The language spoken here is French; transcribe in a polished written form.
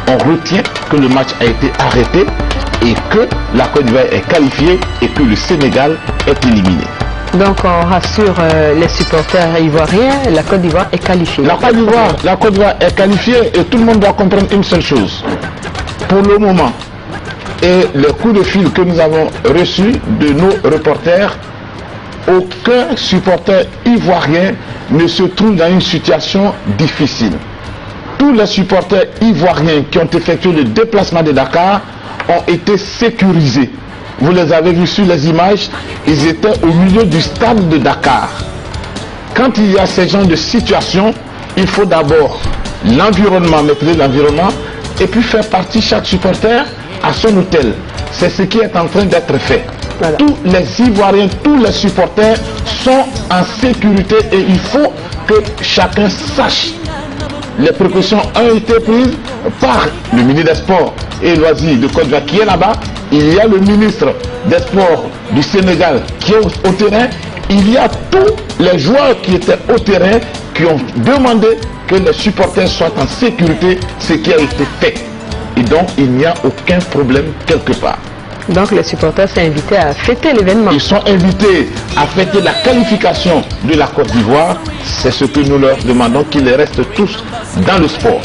on retient que le match a été arrêté et que la Côte d'Ivoire est qualifiée et que le Sénégal est éliminé. Donc on rassure les supporters ivoiriens, la Côte d'Ivoire est qualifiée. La Côte d'Ivoire est qualifiée et tout le monde doit comprendre une seule chose. Pour le moment, et les coups de fil que nous avons reçus de nos reporters, aucun supporter ivoirien ne se trouve dans une situation difficile. Tous les supporters ivoiriens qui ont effectué le déplacement de Dakar ont été sécurisés. Vous les avez vus sur les images, ils étaient au milieu du stade de Dakar. Quand il y a ce genre de situation, il faut d'abord l'environnement, maîtriser l'environnement, et puis faire partie chaque supporter à son hôtel. C'est ce qui est en train d'être fait. Voilà. Tous les Ivoiriens, tous les supporters sont en sécurité et il faut que chacun sache. Les précautions ont été prises par le ministre des Sports et Loisirs de Côte d'Ivoire qui est là-bas. Il y a le ministre des Sports du Sénégal qui est au terrain. Il y a tous les joueurs qui étaient au terrain qui ont demandé que les supporters soient en sécurité, ce qui a été fait. Et donc, il n'y a aucun problème quelque part. Donc, les supporters sont invités à fêter l'événement. Ils sont invités à fêter la qualification de la Côte d'Ivoire. C'est ce que nous leur demandons, qu'ils restent tous dans le sport.